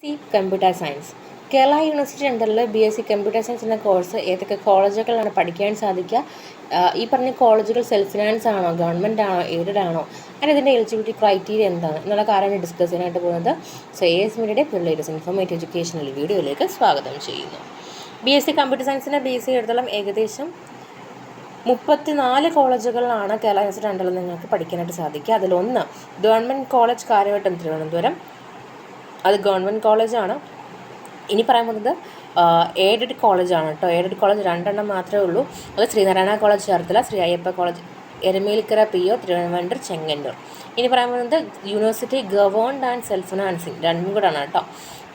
Computer science Kerala university അണ്ടറിൽ BSc computer science എന്ന course ഏതൊക്കെ കോളേജുകളാണ് പഠിക്കാൻ സാധിക്കുക? ഈ പറഞ്ഞ കോളേജുകൾ സെൽഫ് ഫിനാൻസ് ആണോ, ഗവൺമെൻറ് ആണോ, എയ്ഡഡ് ആണോ, അങ്ങനെ ഇതിൻ്റെ എലിജിബിലിറ്റി ക്രൈറ്റീരിയ എന്താണ് എന്നുള്ള കാര്യമാണ് ഡിസ്കസ് ചെയ്യാനായിട്ട് പോകുന്നത്. സോ AS മീഡിയയുടെ ലേറ്റസ്റ്റ് ഇൻഫോർമേറ്റീവ് എഡ്യൂക്കേഷണൽ വീഡിയോയിലേക്ക് സ്വാഗതം ചെയ്യുന്നു. BSc കമ്പ്യൂട്ടർ സയൻസിൻ്റെ BSc എടുത്തോളം ഏകദേശം 34 കോളേജുകളിലാണ് കേരള യൂണിവേഴ്സിറ്റി അണ്ടറിൽ നിങ്ങൾക്ക് പഠിക്കാനായിട്ട് സാധിക്കുക. അതിലൊന്ന് ഗവൺമെൻറ് കോളേജ് കാര്യവട്ടം തിരുവനന്തപുരം, അത് ഗവൺമെൻറ് കോളേജാണ്. ഇനി പറയാൻ പോകുന്നത് എയ്ഡഡ് കോളേജാണ് കേട്ടോ. എയ്ഡഡ് കോളേജ് 2 എണ്ണം മാത്രമേ ഉള്ളൂ. അത് Sreenarayana college Cherthala, Sree Ayyappa college Eramallikkara PO Thiruvananthapuram Chengannur. ഇനി പറയാൻ പോകുന്നത് university governed and self financing, രണ്ടും കൂടെയാണ് കേട്ടോ.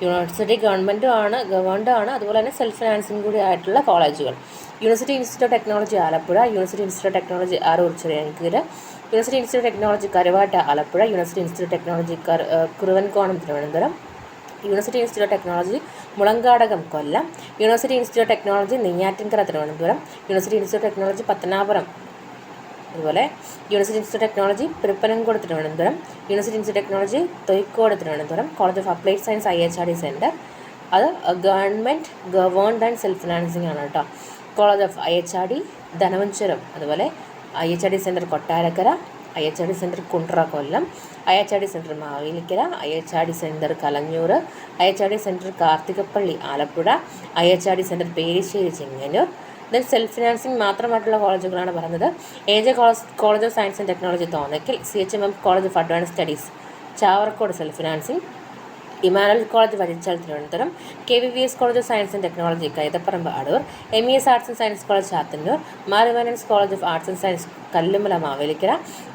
യൂണിവേഴ്സിറ്റി ഗവൺമെൻറ്റും ആണ്, ഗവേൺഡ് ആണ്, അതുപോലെ തന്നെ സെൽഫ് ഫിനാൻസിങ് കൂടി ആയിട്ടുള്ള കോളേജുകൾ: university institute of technology Alappuzha, university institute of technology Aroor Chirayinkeezhu, university institute of technology Karuvatta Alappuzha, university institute of technology Kuruvankonam Thiruvananthapuram, university institute of technology Mulankadakam Kollam, university institute of technology Neyyattinkara Thiruvananthapuram, university institute of technology Pathanapuram, അതുപോലെ university institute of technology Thiruppanamkode Thiruvananthapuram, university institute of technology Thoykkode Thiruvananthapuram, college of applied science IHRD centre, അത് government governed and self financing ആണ് കേട്ടോ. College of IHRD Dhanuvachapuram, അതുപോലെ IHRD centre Kottarakkara, IHRD centre Kundara Kollam, IHRD centre Mavelikkara, IHRD centre Kalanjoor, IHRD centre Karthikappally Alappuzha, IHRD centre Perissery Chengannur. Then self financing മാത്രമായിട്ടുള്ള കോളേജുകളാണ് പറയുന്നത്: AJ college of science and technology Thonnakkal, CHMM college of advance studies Chavarcode self financing, Emmanuel college Vazhichal Thiruvananthapuram, KVVS college of science and technology Kaithaparambu Adoor, MES arts and science college Chathannoor, Mar Ivanios college of arts and science Kallumala Mavelikkara,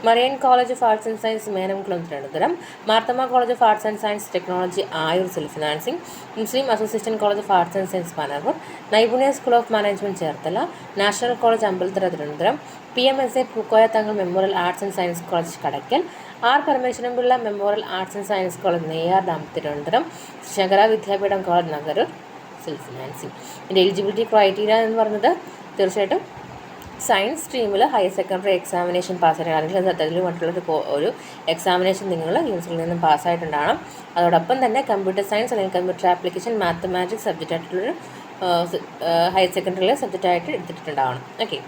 Marian college of arts and science Menamkulam Thiruvananthapuram, Marthoma college of arts and science technology Ayur self financing, Muslim association college of arts and science Panagoor, Naipunya school of management Cherthala, national college Ambalathara Thiruvananthapuram, PMSA Pookoya Thangal memorial arts and science college Kadakkal, R Parameswaran Pillai memorial arts and science college Neyyar dam Thiruvananthapuram, Sankara Vidyapeetham college Nagaroor self financing. ഇതിൻ്റെ eligibility criteria എന്ന് പറയുന്നത് തീർച്ചയായിട്ടും science സ്ട്രീമിൽ higher secondary examination പാസ്സായിട്ട്, അല്ലെങ്കിൽ തത്തുല്യമായിട്ടുള്ളൊരു ഒരു examination നിങ്ങൾ യൂണിവേഴ്സിറ്റിയിൽ നിന്നും പാസ്സായിട്ടുണ്ടാകണം. അതോടൊപ്പം തന്നെ കമ്പ്യൂട്ടർ സയൻസ് അല്ലെങ്കിൽ കമ്പ്യൂട്ടർ ആപ്ലിക്കേഷൻ മാത്തമാറ്റിക്സ് സബ്ജക്റ്റ് ആയിട്ടുള്ളൊരു ഹയർ സെക്കൻഡറിയിലെ സബ്ജക്റ്റായിട്ട് എടുത്തിട്ടുണ്ടാവണം. ഓക്കെ.